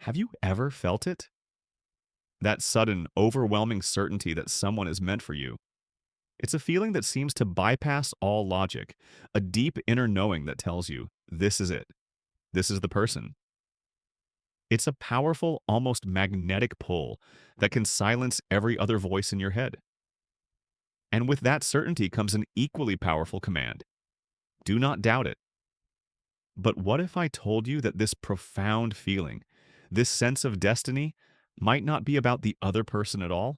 Have you ever felt it? That sudden, overwhelming certainty that someone is meant for you. It's a feeling that seems to bypass all logic, a deep inner knowing that tells you, this is it. This is the person. It's a powerful, almost magnetic pull that can silence every other voice in your head. And with that certainty comes an equally powerful command. Do not doubt it. But what if I told you that this profound feeling, this sense of destiny, might not be about the other person at all?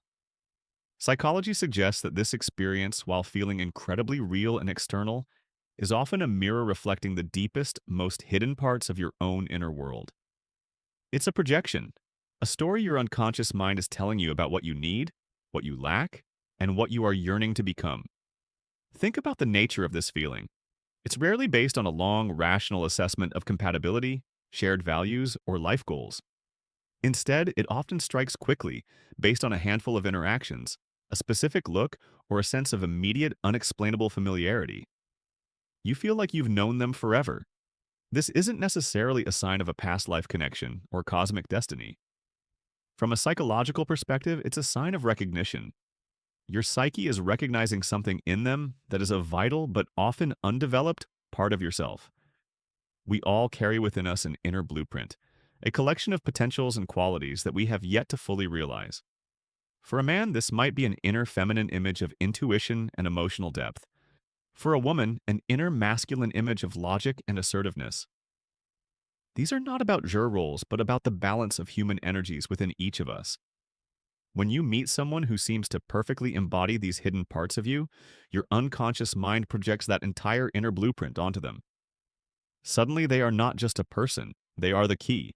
Psychology suggests that this experience, while feeling incredibly real and external, is often a mirror reflecting the deepest, most hidden parts of your own inner world. It's a projection, a story your unconscious mind is telling you about what you need, what you lack, and what you are yearning to become. Think about the nature of this feeling. It's rarely based on a long, rational assessment of compatibility, shared values, or life goals. Instead, it often strikes quickly, based on a handful of interactions, a specific look, or a sense of immediate, unexplainable familiarity. You feel like you've known them forever. This isn't necessarily a sign of a past life connection or cosmic destiny. From a psychological perspective, it's a sign of recognition. Your psyche is recognizing something in them that is a vital but often undeveloped part of yourself. We all carry within us an inner blueprint, a collection of potentials and qualities that we have yet to fully realize. For a man, this might be an inner feminine image of intuition and emotional depth. For a woman, an inner masculine image of logic and assertiveness. These are not about juror roles, but about the balance of human energies within each of us. When you meet someone who seems to perfectly embody these hidden parts of you, your unconscious mind projects that entire inner blueprint onto them. Suddenly, they are not just a person, they are the key.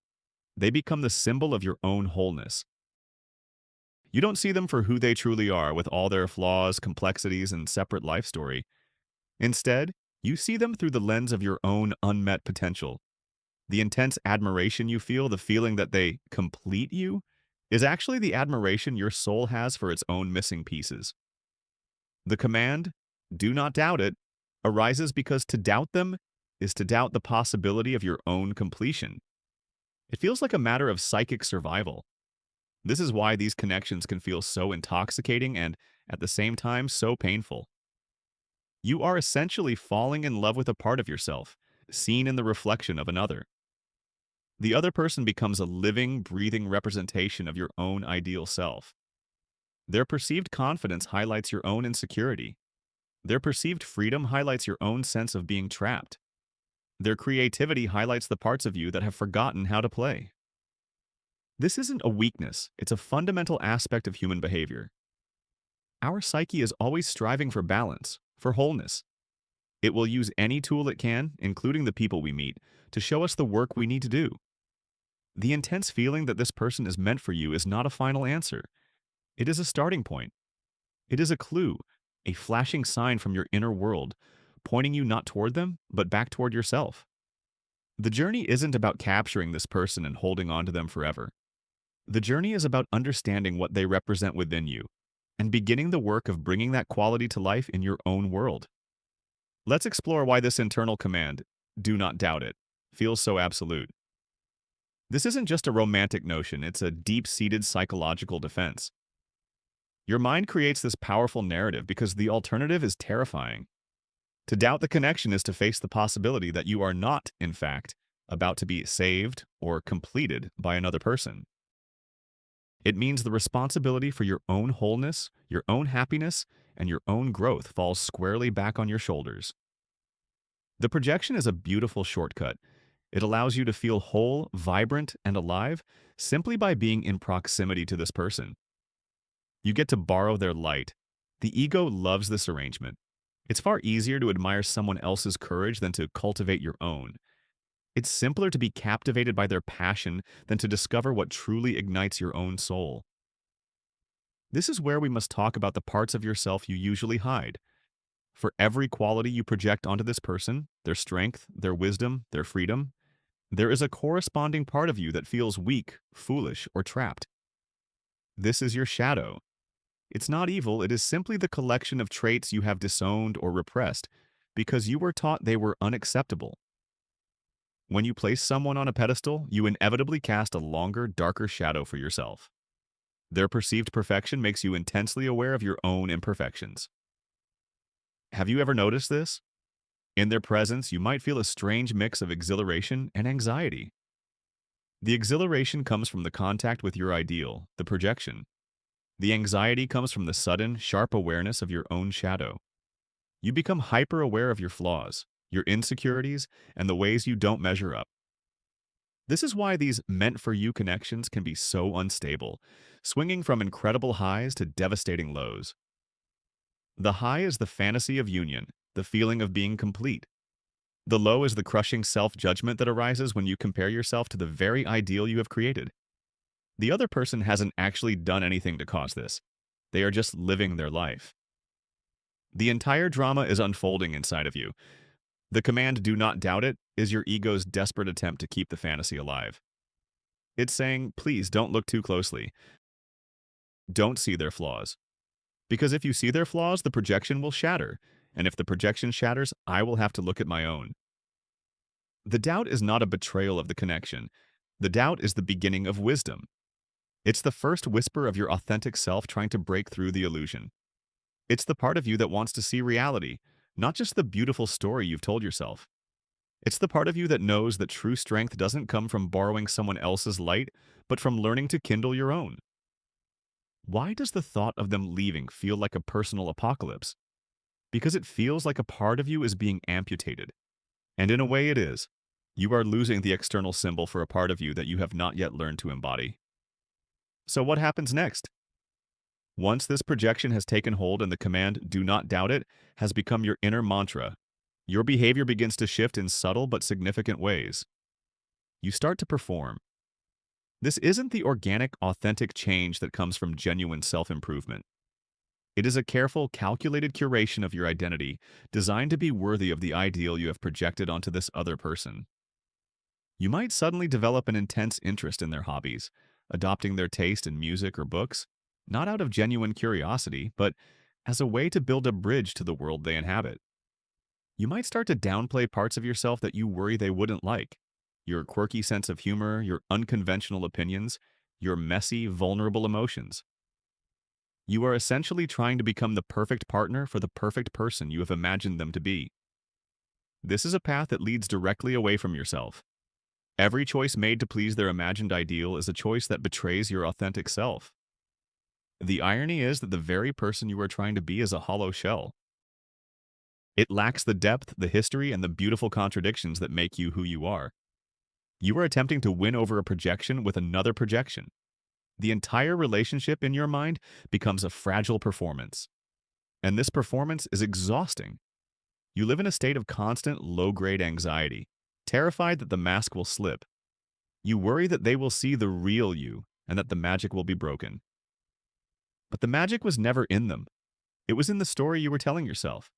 They become the symbol of your own wholeness. You don't see them for who they truly are, with all their flaws, complexities, and separate life story. Instead, you see them through the lens of your own unmet potential. The intense admiration you feel, the feeling that they complete you, is actually the admiration your soul has for its own missing pieces. The command, do not doubt it, arises because to doubt them is to doubt the possibility of your own completion. It feels like a matter of psychic survival. This is why these connections can feel so intoxicating and, at the same time, so painful. You are essentially falling in love with a part of yourself, seen in the reflection of another. The other person becomes a living, breathing representation of your own ideal self. Their perceived confidence highlights your own insecurity. Their perceived freedom highlights your own sense of being trapped. Their creativity highlights the parts of you that have forgotten how to play. This isn't a weakness, it's a fundamental aspect of human behavior. Our psyche is always striving for balance, for wholeness. It will use any tool it can, including the people we meet, to show us the work we need to do. The intense feeling that this person is meant for you is not a final answer. It is a starting point. It is a clue, a flashing sign from your inner world, pointing you not toward them, but back toward yourself. The journey isn't about capturing this person and holding on to them forever. The journey is about understanding what they represent within you and beginning the work of bringing that quality to life in your own world. Let's explore why this internal command, do not doubt it, feels so absolute. This isn't just a romantic notion, it's a deep-seated psychological defense. Your mind creates this powerful narrative because the alternative is terrifying. To doubt the connection is to face the possibility that you are not, in fact, about to be saved or completed by another person. It means the responsibility for your own wholeness, your own happiness, and your own growth falls squarely back on your shoulders. The projection is a beautiful shortcut. It allows you to feel whole, vibrant, and alive simply by being in proximity to this person. You get to borrow their light. The ego loves this arrangement. It's far easier to admire someone else's courage than to cultivate your own. It's simpler to be captivated by their passion than to discover what truly ignites your own soul. This is where we must talk about the parts of yourself you usually hide. For every quality you project onto this person, their strength, their wisdom, their freedom, there is a corresponding part of you that feels weak, foolish, or trapped. This is your shadow. It's not evil, it is simply the collection of traits you have disowned or repressed because you were taught they were unacceptable. When you place someone on a pedestal, you inevitably cast a longer, darker shadow for yourself. Their perceived perfection makes you intensely aware of your own imperfections. Have you ever noticed this? In their presence, you might feel a strange mix of exhilaration and anxiety. The exhilaration comes from the contact with your ideal, the projection. The anxiety comes from the sudden, sharp awareness of your own shadow. You become hyper-aware of your flaws, your insecurities, and the ways you don't measure up. This is why these meant-for-you connections can be so unstable, swinging from incredible highs to devastating lows. The high is the fantasy of union, the feeling of being complete. The low is the crushing self-judgment that arises when you compare yourself to the very ideal you have created. The other person hasn't actually done anything to cause this. They are just living their life. The entire drama is unfolding inside of you. The command "do not doubt it" is your ego's desperate attempt to keep the fantasy alive. It's saying, please don't look too closely. Don't see their flaws. Because if you see their flaws, the projection will shatter. And if the projection shatters, I will have to look at my own. The doubt is not a betrayal of the connection. The doubt is the beginning of wisdom. It's the first whisper of your authentic self trying to break through the illusion. It's the part of you that wants to see reality, not just the beautiful story you've told yourself. It's the part of you that knows that true strength doesn't come from borrowing someone else's light, but from learning to kindle your own. Why does the thought of them leaving feel like a personal apocalypse? Because it feels like a part of you is being amputated. And in a way it is. You are losing the external symbol for a part of you that you have not yet learned to embody. So what happens next? Once this projection has taken hold and the command "do not doubt it" has become your inner mantra, your behavior begins to shift in subtle but significant ways. You start to perform. This isn't the organic, authentic change that comes from genuine self-improvement. It is a careful, calculated curation of your identity, designed to be worthy of the ideal you have projected onto this other person. You might suddenly develop an intense interest in their hobbies, adopting their taste in music or books, not out of genuine curiosity, but as a way to build a bridge to the world they inhabit. You might start to downplay parts of yourself that you worry they wouldn't like. Your quirky sense of humor, your unconventional opinions, your messy, vulnerable emotions. You are essentially trying to become the perfect partner for the perfect person you have imagined them to be. This is a path that leads directly away from yourself. Every choice made to please their imagined ideal is a choice that betrays your authentic self. The irony is that the very person you are trying to be is a hollow shell. It lacks the depth, the history, and the beautiful contradictions that make you who you are. You are attempting to win over a projection with another projection. The entire relationship in your mind becomes a fragile performance. And this performance is exhausting. You live in a state of constant low-grade anxiety, terrified that the mask will slip. You worry that they will see the real you and that the magic will be broken. But the magic was never in them. It was in the story you were telling yourself.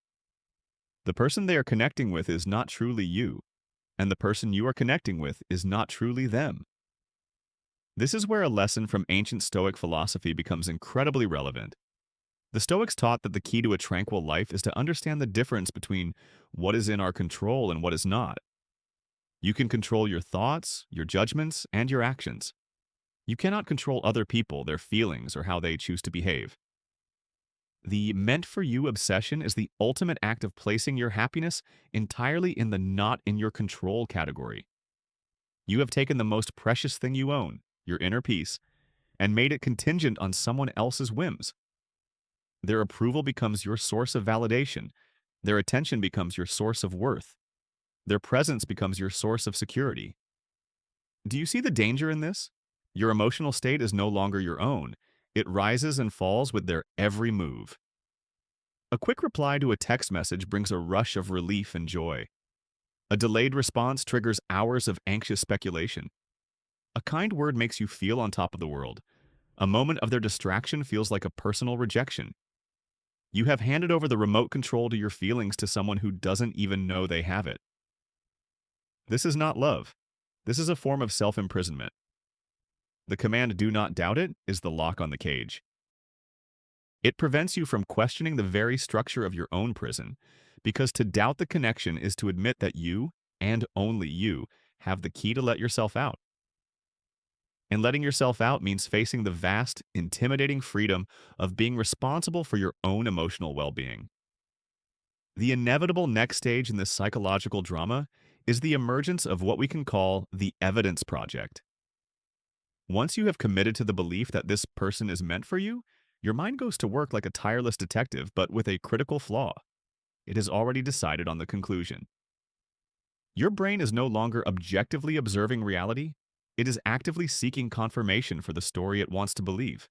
The person they are connecting with is not truly you, and the person you are connecting with is not truly them. This is where a lesson from ancient Stoic philosophy becomes incredibly relevant. The Stoics taught that the key to a tranquil life is to understand the difference between what is in our control and what is not. You can control your thoughts, your judgments, and your actions. You cannot control other people, their feelings, or how they choose to behave. The meant-for-you obsession is the ultimate act of placing your happiness entirely in the not-in-your-control category. You have taken the most precious thing you own, your inner peace, and made it contingent on someone else's whims. Their approval becomes your source of validation. Their attention becomes your source of worth. Their presence becomes your source of security. Do you see the danger in this? Your emotional state is no longer your own. It rises and falls with their every move. A quick reply to a text message brings a rush of relief and joy. A delayed response triggers hours of anxious speculation. A kind word makes you feel on top of the world. A moment of their distraction feels like a personal rejection. You have handed over the remote control to your feelings to someone who doesn't even know they have it. This is not love. This is a form of self-imprisonment. The command "do not doubt it" is the lock on the cage. It prevents you from questioning the very structure of your own prison, because to doubt the connection is to admit that you, and only you, have the key to let yourself out. And letting yourself out means facing the vast, intimidating freedom of being responsible for your own emotional well-being. The inevitable next stage in this psychological drama is the emergence of what we can call the evidence project. Once you have committed to the belief that this person is meant for you, your mind goes to work like a tireless detective, but with a critical flaw. It has already decided on the conclusion. Your brain is no longer objectively observing reality, it is actively seeking confirmation for the story it wants to believe.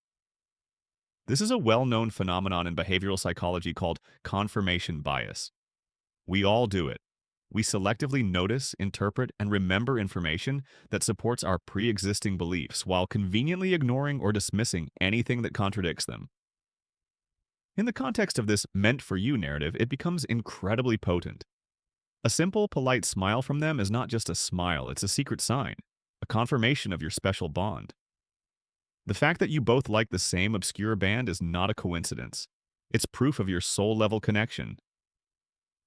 This is a well-known phenomenon in behavioral psychology called confirmation bias. We all do it. We selectively notice, interpret, and remember information that supports our pre-existing beliefs while conveniently ignoring or dismissing anything that contradicts them. In the context of this meant-for-you narrative, it becomes incredibly potent. A simple, polite smile from them is not just a smile, it's a secret sign, a confirmation of your special bond. The fact that you both like the same obscure band is not a coincidence. It's proof of your soul-level connection.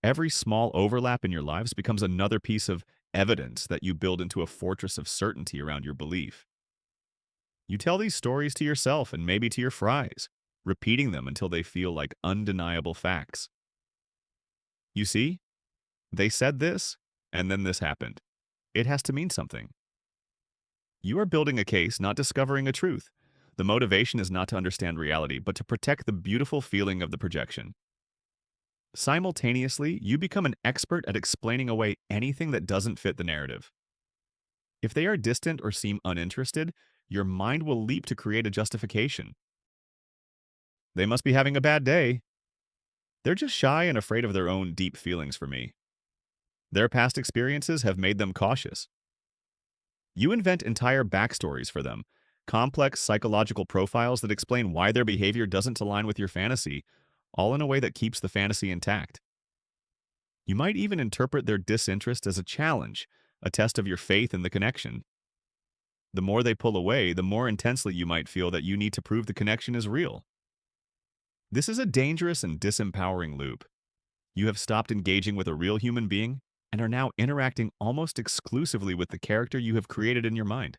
Every small overlap in your lives becomes another piece of evidence that you build into a fortress of certainty around your belief. You tell these stories to yourself and maybe to your fries, repeating them until they feel like undeniable facts. You see, they said this, and then this happened. It has to mean something. You are building a case, not discovering a truth. The motivation is not to understand reality, but to protect the beautiful feeling of the projection. Simultaneously, you become an expert at explaining away anything that doesn't fit the narrative. If they are distant or seem uninterested, your mind will leap to create a justification. They must be having a bad day. They're just shy and afraid of their own deep feelings for me. Their past experiences have made them cautious. You invent entire backstories for them, complex psychological profiles that explain why their behavior doesn't align with your fantasy, all in a way that keeps the fantasy intact. You might even interpret their disinterest as a challenge, a test of your faith in the connection. The more they pull away, the more intensely you might feel that you need to prove the connection is real. This is a dangerous and disempowering loop. You have stopped engaging with a real human being and are now interacting almost exclusively with the character you have created in your mind.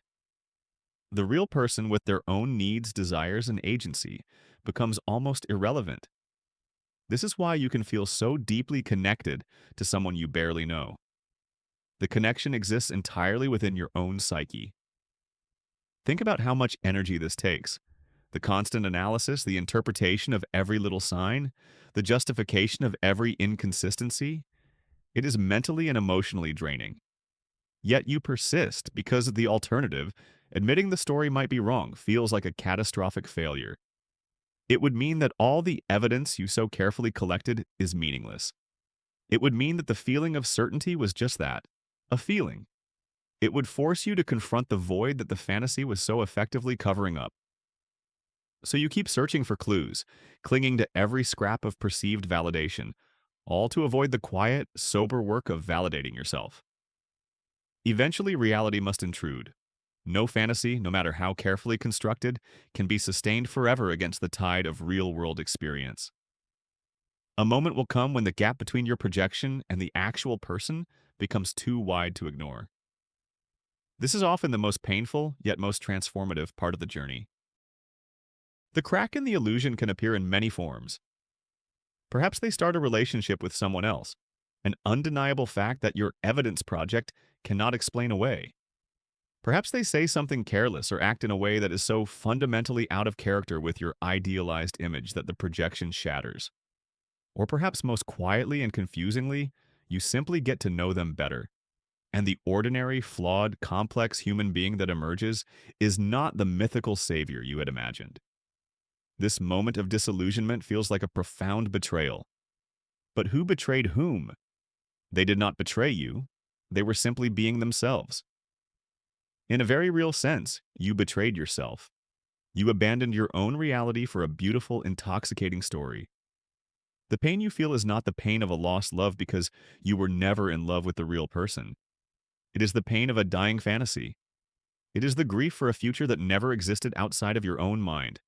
The real person with their own needs, desires, and agency becomes almost irrelevant. This is why you can feel so deeply connected to someone you barely know. The connection exists entirely within your own psyche. Think about how much energy this takes. The constant analysis, the interpretation of every little sign, the justification of every inconsistency. It is mentally and emotionally draining. Yet you persist because the alternative, admitting the story might be wrong, feels like a catastrophic failure. It would mean that all the evidence you so carefully collected is meaningless. It would mean that the feeling of certainty was just that, a feeling. It would force you to confront the void that the fantasy was so effectively covering up. So you keep searching for clues, clinging to every scrap of perceived validation, all to avoid the quiet, sober work of validating yourself. Eventually, reality must intrude. No fantasy, no matter how carefully constructed, can be sustained forever against the tide of real-world experience. A moment will come when the gap between your projection and the actual person becomes too wide to ignore. This is often the most painful, yet most transformative part of the journey. The crack in the illusion can appear in many forms. Perhaps they start a relationship with someone else, an undeniable fact that your evidence project cannot explain away. Perhaps they say something careless or act in a way that is so fundamentally out of character with your idealized image that the projection shatters. Or perhaps most quietly and confusingly, you simply get to know them better. And the ordinary, flawed, complex human being that emerges is not the mythical savior you had imagined. This moment of disillusionment feels like a profound betrayal. But who betrayed whom? They did not betray you. They were simply being themselves. In a very real sense, you betrayed yourself. You abandoned your own reality for a beautiful, intoxicating story. The pain you feel is not the pain of a lost love because you were never in love with the real person. It is the pain of a dying fantasy. It is the grief for a future that never existed outside of your own mind.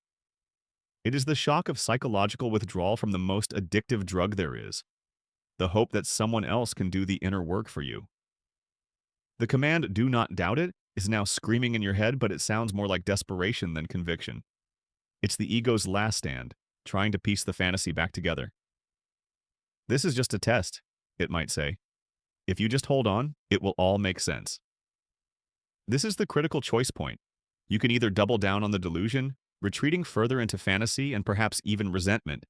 It is the shock of psychological withdrawal from the most addictive drug there is, the hope that someone else can do the inner work for you. The command, "do not doubt it," is now screaming in your head, but it sounds more like desperation than conviction. It's the ego's last stand, trying to piece the fantasy back together. This is just a test, it might say. If you just hold on, it will all make sense. This is the critical choice point. You can either double down on the delusion, retreating further into fantasy and perhaps even resentment,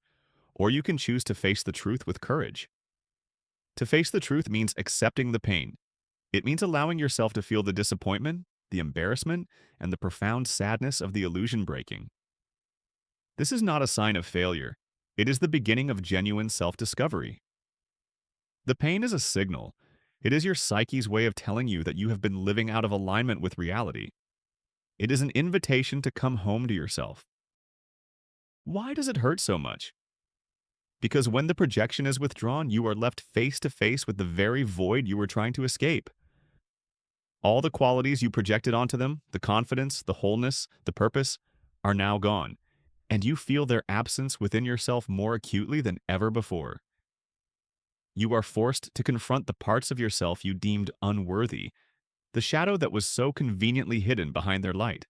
or you can choose to face the truth with courage. To face the truth means accepting the pain. It means allowing yourself to feel the disappointment, the embarrassment, and the profound sadness of the illusion breaking. This is not a sign of failure. It is the beginning of genuine self-discovery. The pain is a signal. It is your psyche's way of telling you that you have been living out of alignment with reality. It is an invitation to come home to yourself. Why does it hurt so much? Because when the projection is withdrawn, you are left face to face with the very void you were trying to escape. All the qualities you projected onto them, the confidence, the wholeness, the purpose, are now gone, and you feel their absence within yourself more acutely than ever before. You are forced to confront the parts of yourself you deemed unworthy, the shadow that was so conveniently hidden behind their light.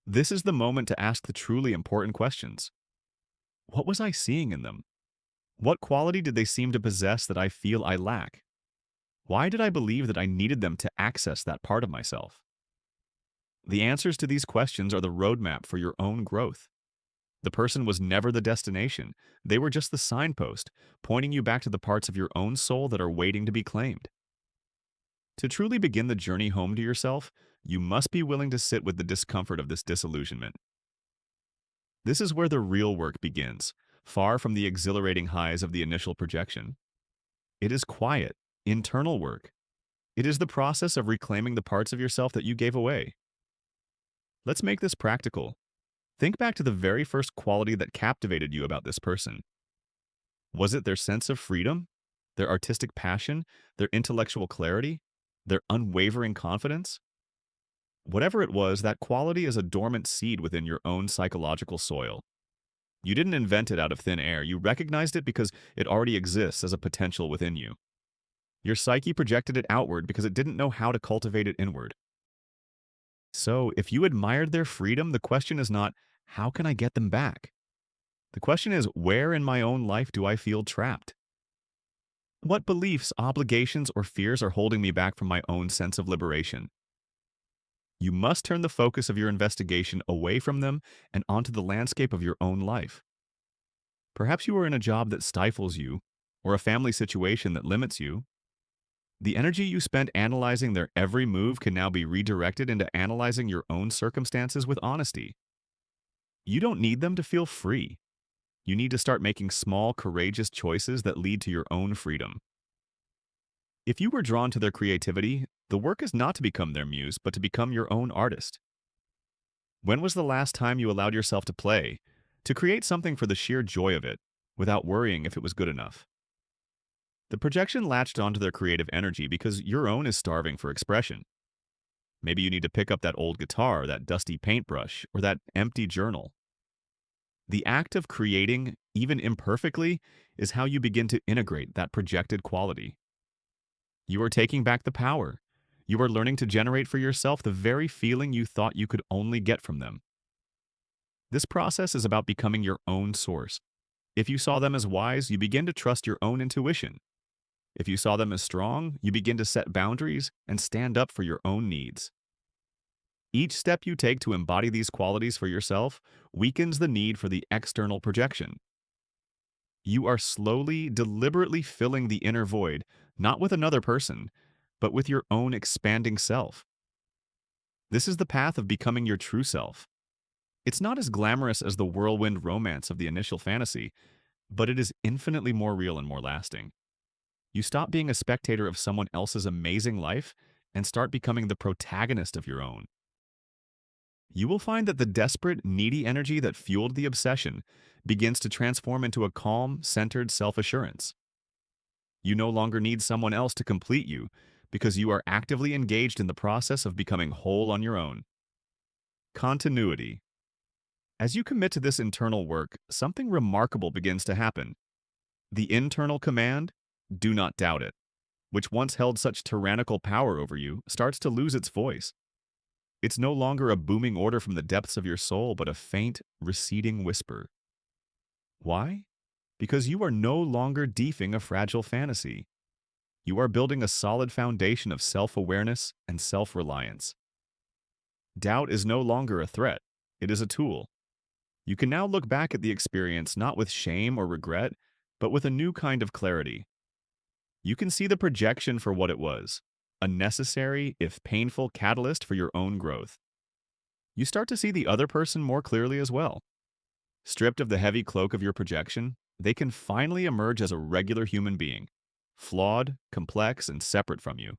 This is the moment to ask the truly important questions. What was I seeing in them? What quality did they seem to possess that I feel I lack? Why did I believe that I needed them to access that part of myself? The answers to these questions are the roadmap for your own growth. The person was never the destination. They were just the signpost, pointing you back to the parts of your own soul that are waiting to be claimed. To truly begin the journey home to yourself, you must be willing to sit with the discomfort of this disillusionment. This is where the real work begins, far from the exhilarating highs of the initial projection. It is quiet, internal work. It is the process of reclaiming the parts of yourself that you gave away. Let's make this practical. Think back to the very first quality that captivated you about this person. Was it their sense of freedom, their artistic passion, their intellectual clarity, their unwavering confidence? Whatever it was, that quality is a dormant seed within your own psychological soil. You didn't invent it out of thin air. You recognized it because it already exists as a potential within you. Your psyche projected it outward because it didn't know how to cultivate it inward. So, if you admired their freedom, the question is not, how can I get them back? The question is, where in my own life do I feel trapped? What beliefs, obligations, or fears are holding me back from my own sense of liberation? You must turn the focus of your investigation away from them and onto the landscape of your own life. Perhaps you are in a job that stifles you, or a family situation that limits you. The energy you spent analyzing their every move can now be redirected into analyzing your own circumstances with honesty. You don't need them to feel free. You need to start making small, courageous choices that lead to your own freedom. If you were drawn to their creativity, the work is not to become their muse, but to become your own artist. When was the last time you allowed yourself to play, to create something for the sheer joy of it, without worrying if it was good enough? The projection latched onto their creative energy because your own is starving for expression. Maybe you need to pick up that old guitar, that dusty paintbrush, or that empty journal. The act of creating, even imperfectly, is how you begin to integrate that projected quality. You are taking back the power. You are learning to generate for yourself the very feeling you thought you could only get from them. This process is about becoming your own source. If you saw them as wise, you begin to trust your own intuition. If you saw them as strong, you begin to set boundaries and stand up for your own needs. Each step you take to embody these qualities for yourself weakens the need for the external projection. You are slowly, deliberately filling the inner void, not with another person, but with your own expanding self. This is the path of becoming your true self. It's not as glamorous as the whirlwind romance of the initial fantasy, but it is infinitely more real and more lasting. You stop being a spectator of someone else's amazing life and start becoming the protagonist of your own. You will find that the desperate, needy energy that fueled the obsession begins to transform into a calm, centered self-assurance. You no longer need someone else to complete you because you are actively engaged in the process of becoming whole on your own. Continuity. As you commit to this internal work, something remarkable begins to happen. The internal command, do not doubt it. which once held such tyrannical power over you, starts to lose its voice. It's no longer a booming order from the depths of your soul, but a faint, receding whisper. Why? Because you are no longer deefing a fragile fantasy. You are building a solid foundation of self-awareness and self-reliance. Doubt is no longer a threat. It is a tool. You can now look back at the experience not with shame or regret, but with a new kind of clarity. You can see the projection for what it was, a necessary, if painful, catalyst for your own growth. You start to see the other person more clearly as well. Stripped of the heavy cloak of your projection, they can finally emerge as a regular human being, flawed, complex, and separate from you.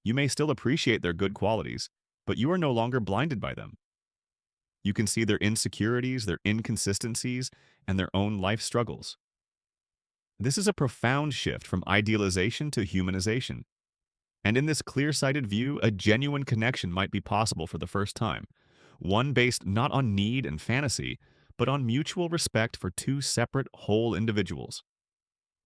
You may still appreciate their good qualities, but you are no longer blinded by them. You can see their insecurities, their inconsistencies, and their own life struggles. This is a profound shift from idealization to humanization. And in this clear-sighted view, a genuine connection might be possible for the first time, one based not on need and fantasy, but on mutual respect for two separate, whole individuals.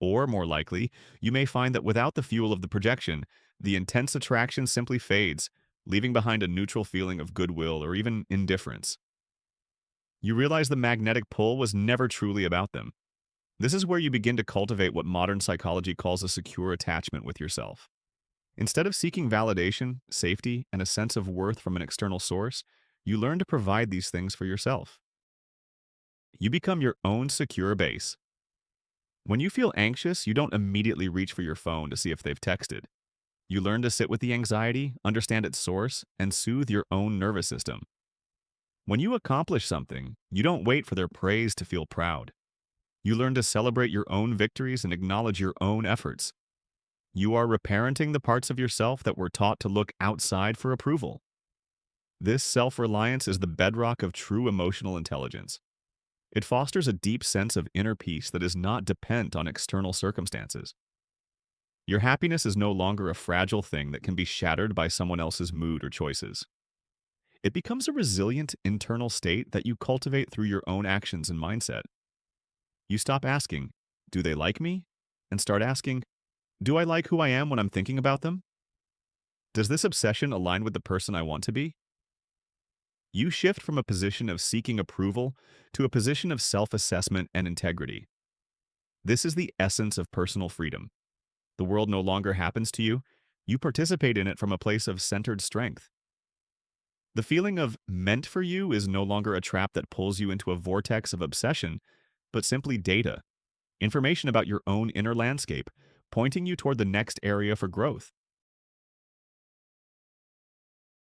Or, more likely, you may find that without the fuel of the projection, the intense attraction simply fades, leaving behind a neutral feeling of goodwill or even indifference. You realize the magnetic pull was never truly about them. This is where you begin to cultivate what modern psychology calls a secure attachment with yourself. Instead of seeking validation, safety, and a sense of worth from an external source, you learn to provide these things for yourself. You become your own secure base. When you feel anxious, you don't immediately reach for your phone to see if they've texted. You learn to sit with the anxiety, understand its source, and soothe your own nervous system. When you accomplish something, you don't wait for their praise to feel proud. You learn to celebrate your own victories and acknowledge your own efforts. You are reparenting the parts of yourself that were taught to look outside for approval. This self-reliance is the bedrock of true emotional intelligence. It fosters a deep sense of inner peace that is not dependent on external circumstances. Your happiness is no longer a fragile thing that can be shattered by someone else's mood or choices. It becomes a resilient internal state that you cultivate through your own actions and mindset. You stop asking, "Do they like me?" and start asking, "Do I like who I am when I'm thinking about them? Does this obsession align with the person I want to be?" You shift from a position of seeking approval to a position of self-assessment and integrity. This is the essence of personal freedom. The world no longer happens to you. You participate in it from a place of centered strength. The feeling of meant for you is no longer a trap that pulls you into a vortex of obsession, but simply data, information about your own inner landscape, pointing you toward the next area for growth.